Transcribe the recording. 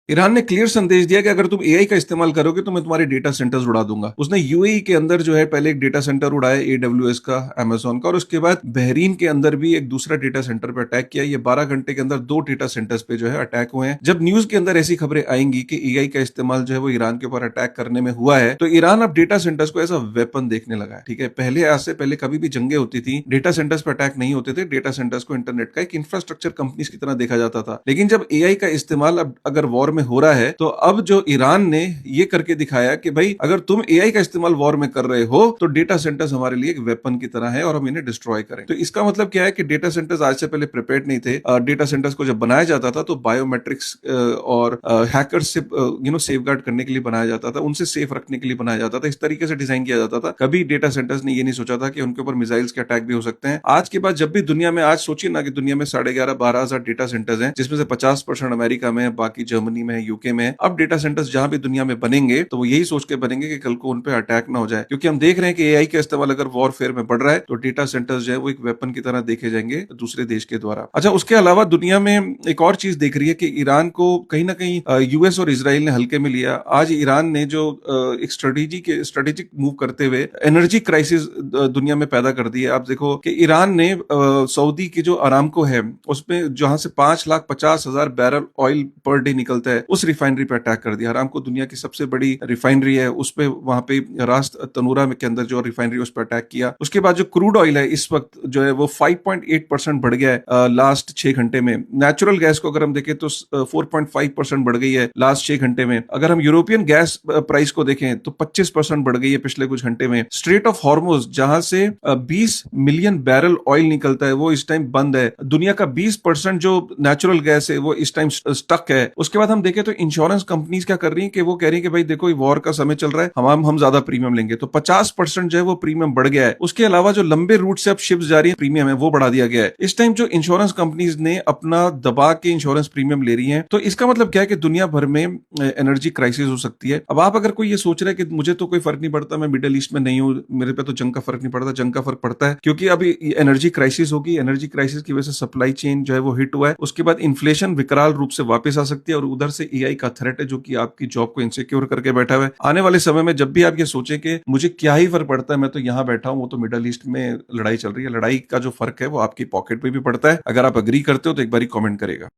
Iran ने clear संदेश दिया कि अगर तुम एआई का इस्तेमाल करोगे तो मैं तुम्हारे डेटा सेंटर्स उड़ा दूंगा। उसने यूएई के अंदर जो है पहले एक डेटा सेंटर उड़ाया एडब्ल्यूएस का, अमेज़न का, और उसके बाद बहरीन के अंदर भी एक दूसरा डेटा सेंटर पे अटैक किया। ये 12 घंटे के अंदर 2 डेटा सेंटर्स पे जो है अटैक हुए हैं। जब न्यूज के अंदर ऐसी खबरें आएंगी कि एआई का इस्तेमाल जो है वो ईरान के ऊपर अटैक करने में हुआ है, तो ईरान अब डेटा सेंटर्स को एज अ वेपन देखने लगा है। ठीक है, पहले आज से पहले कभी भी जंगे होती थी, डेटा सेंटर्स पे अटैक नहीं होते थे। डेटा सेंटर्स को इंटरनेट का एक इंफ्रास्ट्रक्चर कंपनीज की तरह देखा जाता था। लेकिन जब एआई का इस्तेमाल अब अगर वॉर में हो रहा है, तो अब जो ईरान ने ये करके दिखाया कि भाई अगर तुम एआई का इस्तेमाल वॉर में कर रहे हो तो डेटा सेंटर्स हमारे लिए एक वेपन की तरह है और हम इन्हें डिस्ट्रॉय करें। तो इसका मतलब क्या है कि डेटा सेंटर्स आज से पहले प्रिपेयर्ड नहीं थे। डेटा सेंटर्स को जब बनाया जाता था तो बायोमेट्रिक्स और हैकर्स से सेफगार्ड करने के लिए बनाया जाता था, उनसे सेफ रखने के लिए बनाया जाता था, इस तरीके से डिजाइन किया जाता था। कभी डेटा सेंटर्स ने ये नहीं सोचा था कि उनके ऊपर मिसाइल्स के अटैक भी हो सकते हैं। आज के बाद जब भी दुनिया में, आज सोचिए ना कि दुनिया में 11,500-12,000 डेटा सेंटर्स हैं, जिसमें से 50% अमेरिका में है, बाकी जर्मनी में है, यूके में है। अब डेटा सेंटर्स जहां भी दुनिया में बनेंगे तो वो यही सोच के बनेंगे कि कल को उन पे अटैक ना हो जाए, क्योंकि हम देख रहे हैं कि एआई का इस्तेमाल अगर वॉरफेयर में बढ़ रहा है तो डेटा सेंटर्स जो है वो एक वेपन की तरह देखे जाएंगे दूसरे देश के द्वारा। अच्छा, उसके अलावा दुनिया में एक और चीज देख रही है कि ईरान को कहीं ना कहीं यूएस और इसराइल ने हल्के में लिया। आज ईरान ने जो एक स्ट्रेटेजिक मूव करते हुए एनर्जी क्राइसिस दुनिया में पैदा कर दी है। आप देखो कि ईरान ने सऊदी की जो अरामको है उसमें जहां से 5,50,000 बैरल ऑयल पर डे निकलता है, उस रिफाइनरी पे अटैक कर दिया। अरामको दुनिया की सबसे बड़ी रिफाइनरी है, उस पे वहां पे रास्त तनूरा के अंदर जो रिफाइनरी उस पर अटैक किया। उसके बाद जो क्रूड ऑयल है इस वक्त जो है वो 5.8% बढ़ गया है लास्ट 6 घंटे में। नेचुरल गैस को अगर हम देखें तो 4.5% बढ़ गई है लास्ट 6 घंटे में। अगर हम यूरोपियन गैस प्राइस को देखें तो 25% बढ़ गई है पिछले कुछ घंटे में। स्ट्रेट ऑफ हॉर्मुज जहां से 20 मिलियन बैरल ऑयल निकलता है वो इस टाइम बंद है। दुनिया का 20% जो नेचुरल गैस है वो इस टाइम स्टक है। उसके बाद हम देखें तो इंश्योरेंस कंपनीज क्या कर रही हैं कि वो कह रही है कि भाई देखो वॉर का समय चल रहा है, हम ज्यादा प्रीमियम लेंगे, तो 50% जो है वो प्रीमियम बढ़ गया है। उसके अलावा जो लंबे रूट से अब शिप्स जा रही है प्रीमियम है वो बढ़ा दिया गया है। इस टाइम जो इंश्योरेंस कंपनीज ने अपना दबा के इंश्योरेंस प्रीमियम ले रही है, तो इसका मतलब क्या है कि दुनिया भर में एनर्जी क्राइसिस हो सकती है। अब आप अगर कोई ये सोच रहे हैं कि मुझे तो कोई फर्क नहीं पड़ता, मैं मिडिल ईस्ट में नहीं हूं, मेरे पे तो जंग का फर्क नहीं पड़ता, जंग का फर्क पड़ता है, क्योंकि अभी एनर्जी क्राइसिस होगी। एनर्जी क्राइसिस की वजह से सप्लाई चेन जो है वो हिट हुआ है। उसके बाद इन्फ्लेशन विकराल रूप से वापस आ सकती है और उधर से एआई का थ्रेट है जो कि आपकी जॉब को इनसिक्योर करके बैठा हुआ है। आने वाले समय में जब भी आप ये सोचें कि मुझे क्या ही फर्क पड़ता है, मैं तो यहां बैठा हूं, वो तो मिडिल ईस्ट में लड़ाई चल रही है, लड़ाई का जो फर्क है वो आपकी पॉकेट पे भी पड़ता है। अगर आप अग्री करते हो तो एक बार कमेंट करेगा।